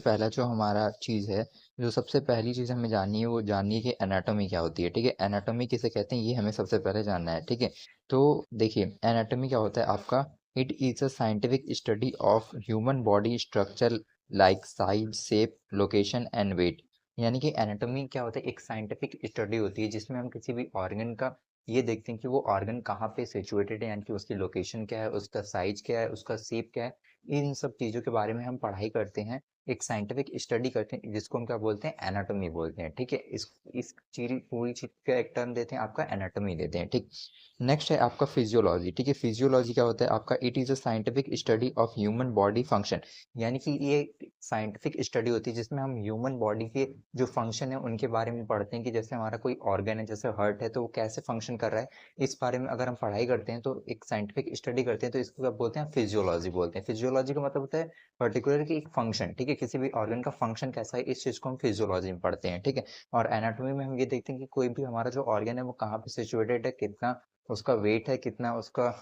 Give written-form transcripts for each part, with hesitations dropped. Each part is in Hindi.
पहला जो हमारा चीज़ है, जो सबसे पहली चीज़ हमें जाननी है वो जाननी है कि एनाटॉमी क्या होती है। ठीक है, एनाटॉमी किसे कहते हैं ये हमें सबसे पहले जानना है। ठीक है, तो देखिए एनाटॉमी क्या होता है आपका, it is a scientific study of human body structure like size, shape, location and weight. यानी कि एनाटॉमी क्या होता है, एक साइंटिफिक स्टडी होती है जिसमें हम किसी भी ऑर्गन का ये देखते हैं कि वो ऑर्गन कहाँ पे सिचुएटेड है, यानी कि उसकी लोकेशन क्या है, उसका साइज क्या है, उसका शेप क्या है। इन सब चीज़ों के बारे में हम पढ़ाई करते हैं, एक साइंटिफिक स्टडी करते हैं जिसको हम क्या बोलते हैं, एनाटॉमी बोलते हैं। ठीक है, इस चीज पूरी चीज का एक टर्म देते हैं आपका एनाटॉमी देते हैं। ठीक, नेक्स्ट है आपका फिजियोलॉजी। ठीक है, फिजियोलॉजी क्या होता है आपका, it is a scientific study of human body function. यानी कि ये साइंटिफिक स्टडी होती है जिसमें हम ह्यूमन बॉडी के जो फंक्शन है उनके बारे में पढ़ते हैं कि जैसे हमारा कोई ऑर्गन है, जैसे हार्ट है, तो वो कैसे फंक्शन कर रहा है। इस बारे में अगर हम पढ़ाई करते हैं तो एक साइंटिफिक स्टडी करते हैं, तो इसको क्या बोलते हैं, फिजियोलॉजी बोलते हैं। फिजियोलॉजी का मतलब होता है पर्टिकुलर की एक फंक्शन। ठीक है, किसी भी ऑर्गन का फंक्शन कैसा है, इस चीज को हम फिजियोलॉजी में पढ़ते हैं। ठीक है, और एनाटॉमी में हम ये देखते हैं कि कोई भी हमारा जो ऑर्गन है वो कहाँ पे सिचुएटेड है, कितना उसका वेट है, कितना उसका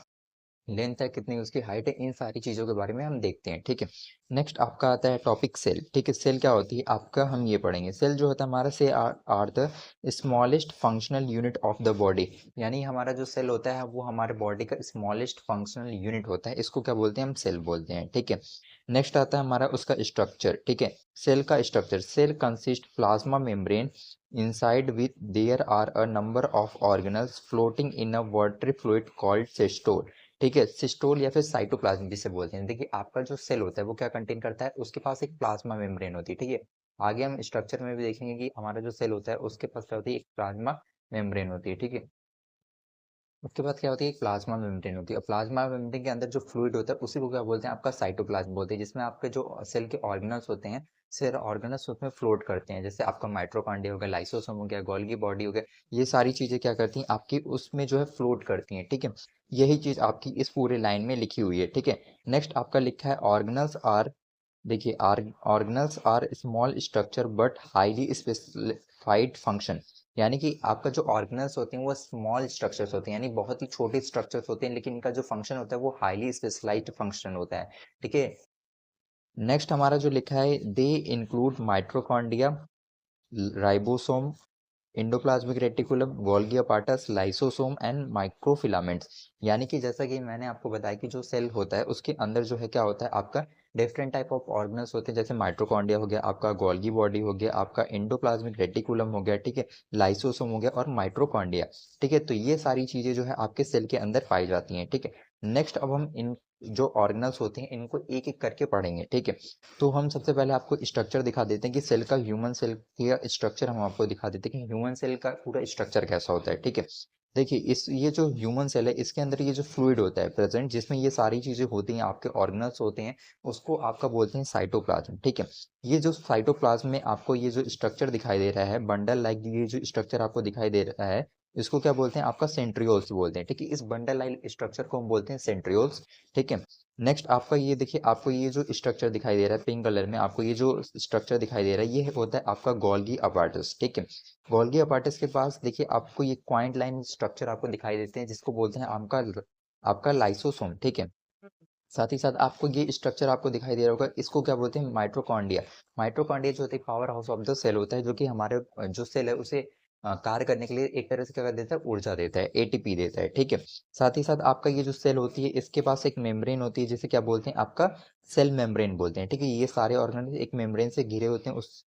लेंथ है, कितनी उसकी हाइट है, इन सारी चीज़ों के बारे में हम देखते हैं। ठीक है, नेक्स्ट आपका आता है टॉपिक सेल। ठीक है, सेल क्या होती है आपका, हम ये पढ़ेंगे। सेल जो होता है हमारा, से are the smallest functional unit of the body. यानी हमारा जो सेल होता है वो हमारे बॉडी का स्मॉलेस्ट फंक्शनल यूनिट होता है, इसको क्या बोलते हैं, हम सेल बोलते हैं। ठीक है, नेक्स्ट आता है हमारा उसका स्ट्रक्चर। ठीक है, सेल का structure, cell consist plasma membrane inside with there are a number of organelles floating in a watery fluid called cystole। ठीक है, सिस्टोल या फिर साइटोप्लाज्म जिसे बोलते हैं। देखिए आपका जो सेल होता है वो क्या कंटेन करता है, उसके पास एक प्लाज्मा मेम्ब्रेन होती है। ठीक है, आगे हम स्ट्रक्चर में भी देखेंगे कि हमारा जो सेल होता है उसके पास क्या होती है, एक प्लाज्मा मेम्ब्रेन होती है। ठीक है, उसके बाद क्या होती है, एक प्लाज्मा मेम्ब्रेन होती है, और प्लाज्मा मेम्ब्रेन के अंदर जो फ्लूइड होता है उसी को क्या बोलते हैं, आपका साइटोप्लाज्म बोलते हैं, जिसमें आपके जो सेल के ऑर्गेनल्स होते हैं, सेल ऑर्गेनल्स उसमें फ्लोट करते हैं। जैसे आपका माइटोकॉन्ड्रिया हो गया, लाइसोसोम हो गया, गोल्गी बॉडी हो गया, ये सारी चीजें क्या करती हैं आपकी उसमें जो है फ्लोट करती हैं। ठीक है, यही चीज आपकी इस पूरे लाइन में लिखी हुई है। ठीक है, नेक्स्ट आपका लिखा है ऑर्गेनल्स आर, देखिए organelles are small structure but highly specified function. यानी कि आपका जो ऑर्गेनल्स होते हैं वो स्मॉल स्ट्रक्चर्स होते हैं, यानी बहुत ही छोटे स्ट्रक्चर्स होते हैं, लेकिन इनका जो फंक्शन होता है वो हाईली स्पेशलाइज्ड फंक्शन होता है। ठीक है, नेक्स्ट हमारा जो लिखा है, they include mitochondria, ribosome, endoplasmic reticulum, Golgi apparatus, lysosome and microfilaments. यानी कि जैसा कि मैंने आपको बताया कि जो सेल होता है उसके अंदर जो है क्या होता है आपका, डिफरेंट टाइप ऑफ ऑर्गेनल्स होते हैं, जैसे माइटोकॉन्ड्रिया हो गया, आपका गोल्गी बॉडी हो गया, आपका एंडोप्लाज्मिक रेटिकुलम हो गया, ठीक है, लाइसोसोम हो गया और माइट्रोकॉन्ड्रिया। ठीक है, तो ये सारी चीजें जो है आपके सेल के अंदर पाई जाती हैं। ठीक है, नेक्स्ट अब हम इन जो ऑर्गेनल्स होते हैं इनको एक एक करके पढ़ेंगे। ठीक है, तो हम सबसे पहले आपको स्ट्रक्चर दिखा देते हैं कि सेल का, ह्यूमन सेल का स्ट्रक्चर हम आपको दिखा देते हैं कि ह्यूमन सेल का पूरा स्ट्रक्चर कैसा होता है। ठीक है, देखिए इस ये जो ह्यूमन सेल है इसके अंदर ये जो फ्लूइड होता है प्रेजेंट, जिसमें ये सारी चीजें होती हैं, आपके ऑर्गेनल्स होते हैं, उसको आपका बोलते हैं साइटोप्लाज्म। ठीक है, ये जो साइटोप्लाज्म में आपको ये जो स्ट्रक्चर दिखाई दे रहा है बंडल लाइक, ये जो स्ट्रक्चर आपको दिखाई दे रहा है इसको क्या बोलते हैं, आपका सेंट्रियोल्स बोलते हैं। ठीक है, इस बंडल लाइक स्ट्रक्चर को हम बोलते हैं सेंट्रियोल्स। ठीक है, नेक्स्ट आपका ये देखिए, आपको ये जो स्ट्रक्चर दिखाई दे रहा है पिंक कलर में, आपको ये जो स्ट्रक्चर दिखाई दे रहा है ये होता है आपका गोल्गी अपार्टस। ठीक है, गोल्गी अपार्टस के पास देखिए आपको ये क्वाइंट लाइन स्ट्रक्चर आपको दिखाई देते हैं जिसको बोलते हैं आपका आपका लाइसोसोम। ठीक है, साथ ही साथ आपको ये स्ट्रक्चर आपको दिखाई दे रहा होगा, इसको क्या बोलते हैं, माइट्रोकॉन्ड्रिया। माइट्रोकॉन्ड्रिया जो होता है power house of the cell होता है, जो कि हमारे जो सेल है उसे कार्य करने के लिए एक तरह से क्या कर देता है, ऊर्जा देता है, एटीपी देता है। ठीक है, साथ ही साथ आपका ये जो सेल होती है इसके पास एक मेम्ब्रेन होती है जिसे क्या बोलते हैं, आपका सेल मेम्ब्रेन बोलते हैं। ठीक है, ये सारे ऑर्गेनल एक मेम्ब्रेन से घिरे होते हैं, उस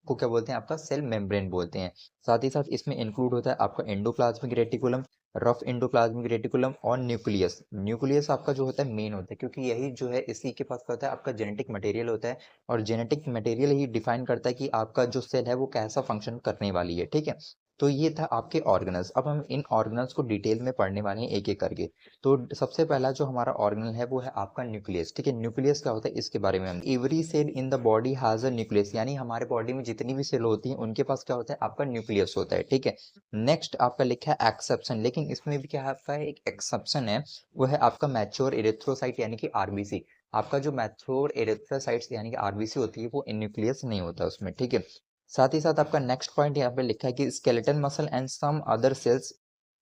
को क्या बोलते हैं, आपका सेल मेम्ब्रेन बोलते हैं। साथ ही साथ इसमें इंक्लूड होता है आपका endoplasmic reticulum, rough endoplasmic reticulum और न्यूक्लियस। न्यूक्लियस आपका जो होता है मेन होता है, क्योंकि यही जो है इसी के पास क्या होता है, आपका जेनेटिक मटेरियल होता है, और जेनेटिक मटेरियल ही डिफाइन करता है कि आपका जो सेल है वो कैसा फंक्शन करने वाली है। ठीक है, तो ये था आपके ऑर्गेनल्स। अब हम इन ऑर्गेनल्स को डिटेल में पढ़ने वाले हैं एक एक करके। तो सबसे पहला जो हमारा ऑर्गेनल है वो है आपका न्यूक्लियस। ठीक है, न्यूक्लियस क्या होता है इसके बारे में हम, every cell in the body has a nucleus. यानी हमारे बॉडी में जितनी भी सेल होती हैं उनके पास क्या होता है, आपका न्यूक्लियस होता है। ठीक है, नेक्स्ट आपका लिखा है एक्सेप्शन, लेकिन इसमें भी क्या है, आपका एक एक्सेप्शन है, वो है आपका मैच्योर एरिथ्रोसाइट यानी कि आरबीसी। आपका जो मैच्योर एरिथ्रोसाइट्स यानी कि आरबीसी होती है वो न्यूक्लियस नहीं होता उसमें। ठीक है, साथ ही साथ आपका नेक्स्ट पॉइंट यहाँ पे लिखा है कि skeleton muscle and some other cells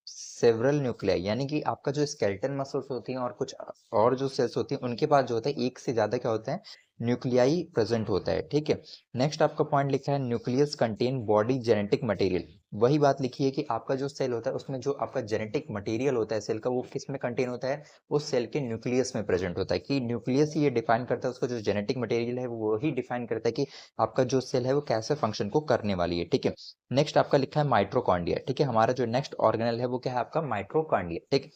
several nuclei. यानी कि आपका जो स्केलेटन मसल्स होती हैं और कुछ और जो सेल्स होती हैं उनके पास जो होता है एक से ज्यादा क्या होता है, न्यूक्लियाई प्रेजेंट होता है, ठीक है। नेक्स्ट आपका पॉइंट लिखा है nucleus contain body genetic material. वही बात लिखी है कि आपका जो सेल होता है उसमें जो आपका जेनेटिक मटेरियल होता है सेल का, वो किस में कंटेन होता है, वो सेल के न्यूक्लियस में प्रेजेंट होता है। कि न्यूक्लियस ही ये डिफाइन करता है, उसका जो जेनेटिक मटेरियल है वो ही डिफाइन करता है कि आपका जो सेल है वो कैसे फंक्शन को करने वाली है, ठीक है। नेक्स्ट आपका लिखा है माइट्रोकॉन्ड्रिया, ठीक है। हमारा जो नेक्स्ट ऑर्गेनल है वो क्या है, आपका माइट्रोकॉन्ड्रिया, ठीक है।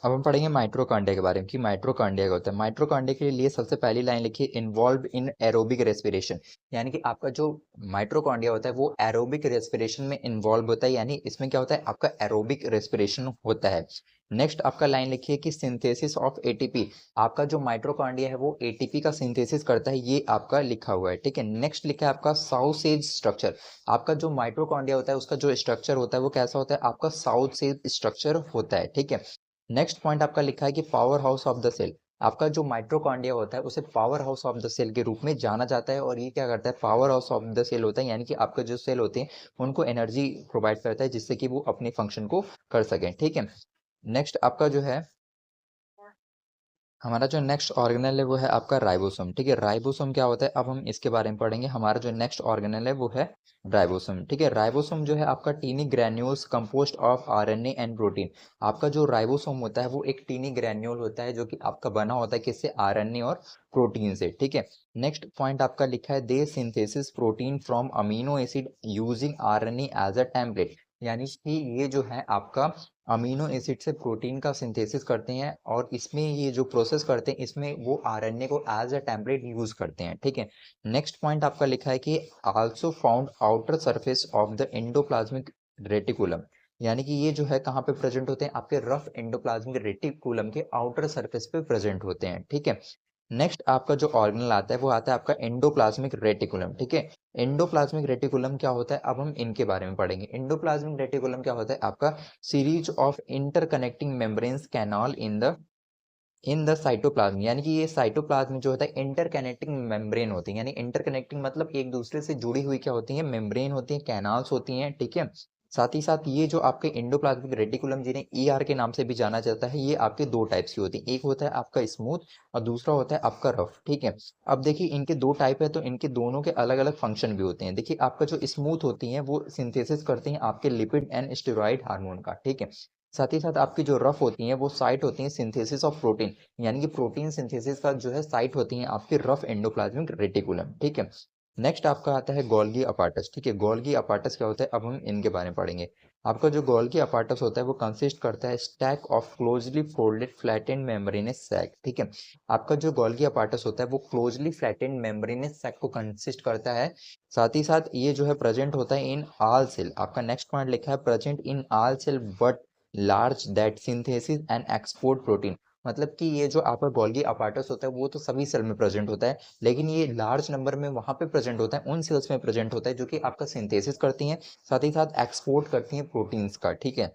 अब हम पढ़ेंगे माइट्रोकांडिया के बारे में कि माइट्रोकांडिया क्या होता है। माइट्रोकांडिया के लिए सबसे पहली लाइन लिखिए, इन्वॉल्व इन एरोबिक रेस्पिरेशन। यानी कि आपका जो माइट्रोकांडिया होता है वो एरोबिक रेस्पिरेशन में इन्वॉल्व होता है, यानी इसमें क्या होता है, आपका एरोबिक रेस्पिरेशन होता है। नेक्स्ट आपका लाइन लिखिए कि सिंथेसिस ऑफ एटीपी। आपका जो माइट्रोकांडिया है वो एटीपी का सिंथेसिस करता है, ये आपका लिखा हुआ है, ठीक है। नेक्स्ट लिखा है आपका साउसेज स्ट्रक्चर। आपका जो माइट्रोकांडिया होता है उसका जो स्ट्रक्चर होता है वो कैसा होता है, आपका साउथ सेज स्ट्रक्चर होता है, ठीक है। नेक्स्ट पॉइंट आपका लिखा है कि power house of the cell. आपका जो माइट्रोकॉन्ड्रिया होता है उसे power house of the cell के रूप में जाना जाता है, और ये क्या करता है, power house of the cell होता है, यानी कि आपका जो सेल होते हैं उनको एनर्जी प्रोवाइड करता है जिससे कि वो अपने फंक्शन को कर सकें, ठीक है। नेक्स्ट आपका जो है, हमारा जो नेक्स्ट ऑर्गेनल है वो है आपका राइबोसोम, ठीक है। राइबोसोम क्या होता है, अब हम इसके बारे में पढ़ेंगे। हमारा जो नेक्स्ट ऑर्गेनल है वो है राइबोसोम, ठीक है। राइबोसोम जो है आपका tiny granules composed of RNA and protein. आपका जो राइबोसोम होता है वो एक टीनी ग्रैन्यूल होता है जो कि आपका बना होता है किससे, आरएनए और प्रोटीन से, ठीक है। नेक्स्ट पॉइंट आपका लिखा है, they synthesis protein from amino acid using RNA as a template. यानी कि ये जो है आपका अमीनो एसिड से प्रोटीन का सिंथेसिस करते हैं, और इसमें ये जो प्रोसेस करते हैं इसमें वो आरएनए को एज अ टेम्पलेट यूज करते हैं, ठीक है। नेक्स्ट पॉइंट आपका लिखा है कि also found outer surface of the endoplasmic reticulum. यानी कि ये जो है कहाँ पे प्रेजेंट होते हैं, आपके रफ एंडोप्लाज्मिक रेटिकुलम के आउटर सरफेस पे प्रेजेंट होते हैं, ठीक है। नेक्स्ट आपका जो ऑर्गेनल आता है वो आता है आपका एंडोप्लाज्मिक रेटिकुलम, ठीक है। एंडोप्लाज्मिक रेटिकुलम क्या होता है, अब हम इनके बारे में पढ़ेंगे। एंडोप्लाज्मिक रेटिकुलम क्या होता है, आपका series of interconnecting membranes canal in the cytoplasm. यानी कि ये साइटोप्लाज्म जो होता है इंटरकनेक्टिंग मेम्ब्रेन होती है, यानी इंटरकनेक्टिंग मतलब एक दूसरे से जुड़ी हुई क्या होती है, मेम्ब्रेन होती है, कैनाल्स होती हैं, ठीक है। साथ ही साथ ये जो आपके एंडोप्लाज्मिक रेटिकुलम जिन्हें ईआर के नाम से भी जाना जाता है, ये आपके दो टाइप्स की होती है, एक होता है आपका स्मूथ और दूसरा होता है आपका रफ, ठीक है। अब देखिए इनके दो टाइप है तो इनके दोनों के अलग अलग फंक्शन भी होते हैं। देखिए आपका जो स्मूथ होती है वो सिंथेसिस करते हैं आपके लिपिड एंड स्टेरॉइड हार्मोन का, ठीक है। साथ ही साथ आपकी जो रफ होती हैं वो साइट होती हैं सिंथेसिस ऑफ प्रोटीन, यानी कि प्रोटीन सिंथेसिस का जो है साइट होती हैं आपके रफ एंडोप्लाज्मिक रेटिकुलम, ठीक है। नेक्स्ट आपका आता है गोल्गी अपार्टस, ठीक है। गोल्गी अपार्टस क्या होता है, अब हम इनके बारे में पढ़ेंगे। आपका जो गोल्गी अपार्टस होता है वो कंसिस्ट करता है stack of closely folded flattened membranous sac, ठीक है। आपका जो गोल्गी अपार्टस होता है वो क्लोजली फ्लैटेंड मेम्ब्रेनस सैक को कंसिस्ट करता है। साथ ही साथ ये जो है प्रेजेंट होता है इन आल सेल। आपका नेक्स्ट पॉइंट लिखा है, present in all cell but large that synthesis and export protein. मतलब कि ये जो आपका गोल्गी अपार्टस होता है वो तो सभी सेल में प्रेजेंट होता है, लेकिन ये लार्ज नंबर में वहां पे प्रेजेंट होता है, उन सेल्स में प्रेजेंट होता है जो कि आपका सिंथेसिस करती हैं, साथ ही साथ एक्सपोर्ट करती हैं प्रोटीन्स का, ठीक है।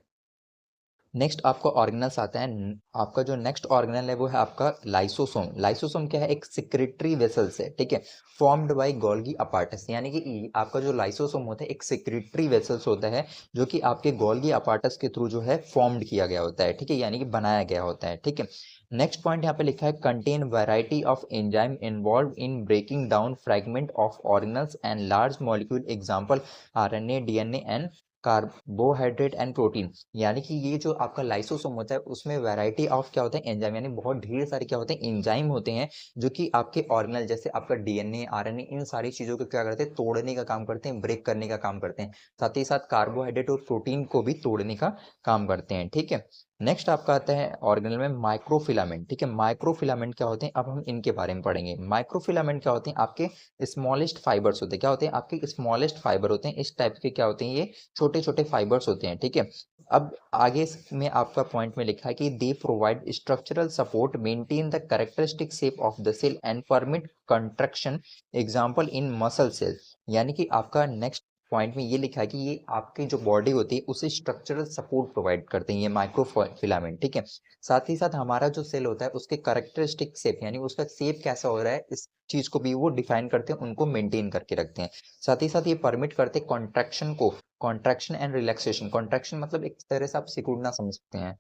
नेक्स्ट आपका ऑर्गेनल्स आता है। आपका जो नेक्स्ट ऑर्गेनल है वो है आपका लाइसोसोम। लाइसोसोम क्या है, एक सिक्रेटरी वेसल्स है, ठीक है, फॉर्म्ड बाय गोल्गी अपार्टस। यानी कि आपका जो लाइसोसोम होता है एक सिक्रेटरी वेसल्स होता है जो कि आपके गोल्गी अपार्टस के थ्रू जो है फॉर्म्ड किया गया होता है, ठीक है, यानी कि बनाया गया होता है, ठीक है। नेक्स्ट पॉइंट यहाँ पे लिखा है, contain variety of enzyme involve in breaking down fragment of organelles and large molecule, example RNA, DNA and carbohydrate and protein. यानी कि ये जो आपका लाइसोसोम होता है उसमें वैरायटी ऑफ क्या होता है, एंजाइम, यानी बहुत ढेर सारे क्या होते हैं, एंजाइम होते हैं जो कि आपके ऑर्गेनल जैसे आपका डीएनए, आरएनए, इन सारी चीजों को क्या करते हैं, तोड़ने का काम करते हैं, ब्रेक करने का काम करते हैं। साथ ही साथ कार्बोहाइड्रेट और प्रोटीन को भी तोड़ने का काम करते हैं, ठीक है। नेक्स्ट आपका आता है ऑर्गेनल में माइक्रोफिलामेंट, ठीक है। माइक्रोफिलामेंट क्या होते हैं, अब हम इनके बारे में पढ़ेंगे। माइक्रोफिलामेंट क्या होते हैं, आपके स्मॉलेस्ट फाइबर्स होते हैं, क्या होते हैं, आपके स्मॉलेस्ट फाइबर होते हैं, इस टाइप के क्या होते हैं, ये छोटे छोटे फाइबर्स होते हैं, ठीक है। अब आगे में आपका पॉइंट में लिखा है कि they provide structural support, maintain the characteristic shape of the cell and permit contraction, example in muscle cell. यानी कि आपका नेक्स्ट पॉइंट में ये लिखा है कि ये आपकी जो बॉडी होती है उसे स्ट्रक्चरल सपोर्ट प्रोवाइड करते हैं ये माइक्रोफिलामेंट, ठीक है। साथ ही साथ हमारा जो सेल होता है उसके कैरेक्टरिस्टिक शेप, यानी उसका शेप कैसा हो रहा है इस चीज को भी वो डिफाइन करते हैं, उनको मेंटेन करके रखते हैं। साथ ही साथ ये परमिट करते हैं कॉन्ट्रैक्शन को, कॉन्ट्रैक्शन एंड रिलैक्सेशन। कॉन्ट्रैक्शन मतलब एक तरह से आप सिकुड़ना समझ सकते हैं।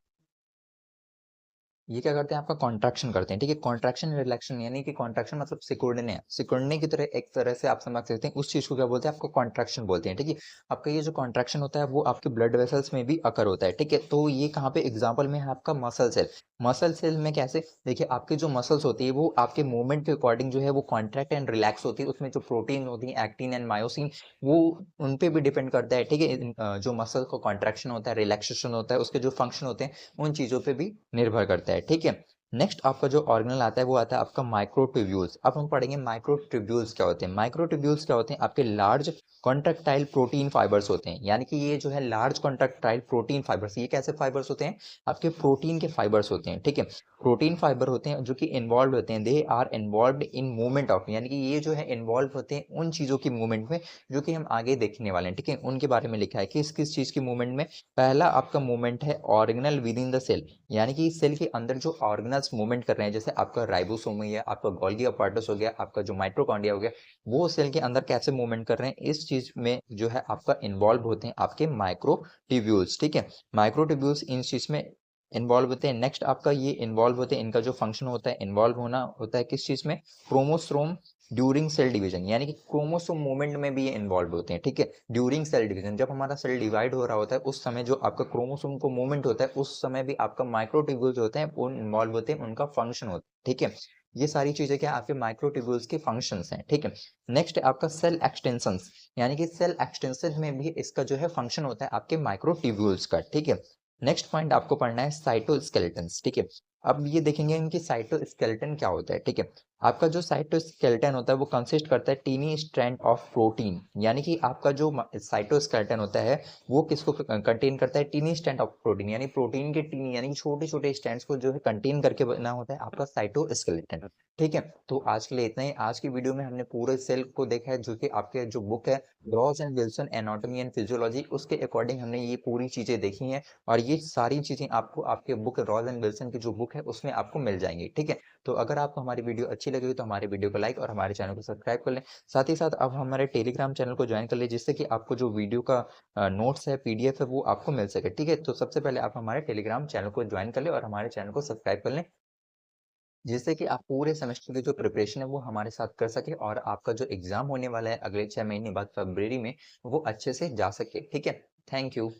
ये क्या करते हैं, आपका कॉन्ट्रैक्शन करते हैं, ठीक है। कॉन्ट्रैक्शन रिलैक्शन, यानी कि कॉन्ट्रैक्शन मतलब सिकुड़ने, सिकुड़ने की तरह एक तरह से आप समझ सकते हैं, उस चीज को क्या बोलते हैं, आपको कॉन्ट्रैक्शन बोलते हैं, ठीक है। आपका ये जो कॉन्ट्रैक्शन होता है वो आपके ब्लड वेसल्स में भी अकर होता है, ठीक है। तो ये कहाँ पे एग्जाम्पल में है, आपका मसल सेल। मसल सेल में कैसे, देखिए आपके जो मसल्स होती है वो आपके मूवमेंट के अकॉर्डिंग जो है वो कॉन्ट्रैक्ट एंड रिलैक्स होती है, उसमें जो प्रोटीन होती है एक्टिन एंड मायोसिन, वो उन पे भी डिपेंड करता है, ठीक है। जो मसल का कॉन्ट्रैक्शन होता है, रिलैक्सेशन होता है, उसके जो फंक्शन होते हैं उन चीजों पे भी निर्भर करता है, ठीक है। नेक्स्ट आपका जो ऑर्गेनल आता है वो आता है आपका माइक्रोट्यूब्यूल्स। अब हम पढ़ेंगे माइक्रोट्यूब्यूल्स क्या होते हैं। माइक्रोट्यूब्यूल्स क्या होते हैं, आपके लार्ज कॉन्ट्रैक्टाइल प्रोटीन फाइबर्स होते हैं, यानी कि ये जो है लार्ज कॉन्ट्रैक्टाइल प्रोटीन फाइबर्स, ये कैसे फाइबर्स होते हैं, आपके प्रोटीन के फाइबर्स होते हैं, ठीक है। प्रोटीन फाइबर होते हैं जो कि इन्वॉल्व होते हैं, they are involve in movement of, यानी कि ये जो है इन्वॉल्व होते हैं उन चीजों की मूवमेंट में जो कि हम आगे देखने वाले हैं, ठीक है। उनके बारे में लिखा है किस किस चीज की मूवमेंट में। पहला आपका मूवमेंट है organelle within the cell, यानी कि सेल के अंदर जो ऑर्गेनल्स मूवमेंट कर रहे हैं, जैसे आपका राइबोसोम हो गया, आपका गोल्गी अपैरेटस हो गया, आपका जो माइटोकॉन्ड्रिया हो गया, वो सेल के अंदर कैसे मूवमेंट कर रहे हैं, इस चीज में जो है आपका इन्वॉल्व होते हैं आपके माइक्रोट्यूब्यूल्स, ठीक है। माइक्रोट्यूब्यूल्स इन चीज में इन्वॉल्व होते हैं। नेक्स्ट आपका ये इन्वॉल्व होते हैं, इनका जो फंक्शन होता है, इन्वॉल्व होना होता है किस चीज में, क्रोमोसोम ड्यूरिंग सेल डिवीजन, यानी कि क्रोमोसोम मूवमेंट में भी ये इन्वॉल्व होते हैं, ठीक है। ड्यूरिंग सेल डिवीजन, जब हमारा सेल डिवाइड हो रहा होता है उस समय जो आपका क्रोमोसोम को मूवमेंट होता है, उस समय भी आपका माइक्रोट्यूब्यूल्स होते हैं वो इन्वॉल्व होते हैं, उनका फंक्शन होता है, ठीक है। ये सारी चीजें क्या आपके माइक्रोट्यूब्यूल्स के फंक्शंस हैं, ठीक है। नेक्स्ट आपका सेल एक्सटेंशंस, यानी कि सेल एक्सटेंशन में भी इसका जो है फंक्शन होता है आपके माइक्रोट्यूब्यूल्स का, ठीक है। नेक्स्ट पॉइंट आपको पढ़ना है साइटोस्केलेटन, ठीक है। अब ये देखेंगे इनकी साइटोस्केलेटन क्या होता है, ठीक है। आपका जो साइटोस्केलेटन होता है वो कंसिस्ट करता है टीनी स्ट्रैंड ऑफ प्रोटीन, यानी कि आपका जो साइटोस्केलेटन होता है वो किसको कंटेन करता है, टीनी स्ट्रैंड ऑफ प्रोटीन, यानी प्रोटीन के टीनी यानी छोटे छोटे स्ट्रैंड्स को जो है कंटेन करके बना होता है आपका साइटोस्केलेटन, ठीक है। तो आज के लिए इतना ही। आज की वीडियो में हमने पूरे सेल को देखा है, जो कि आपके जो बुक है Ross and Wilson anatomy and physiology, उसके अकॉर्डिंग हमने ये पूरी चीजें देखी हैं, और ये सारी चीजें आपको आपके बुक रॉस एंड विल्सन की जो बुक है उसमें आपको मिल जाएंगी, ठीक है। तो अगर आपको हमारी वीडियो अच्छी लगी तो हमारे वीडियो को लाइक और हमारे चैनल को सब्सक्राइब कर लें। साथ ही साथ आप हमारे टेलीग्राम चैनल को ज्वाइन कर लें, जिससे कि आपको जो वीडियो का नोट्स है, पीडीएफ है, वो आपको मिल सके, ठीक है। तो सबसे पहले आप हमारे टेलीग्राम चैनल को ज्वाइन कर लें और हमारे चैनल को सब्सक्राइब कर लें, जिससे कि आप पूरे सेमेस्टर की जो प्रिपरेशन है वो हमारे साथ कर सके, और आपका जो एग्जाम होने वाला है अगले 6 महीने बाद फरवरी में, वो अच्छे से जा सके, ठीक है। Thank you.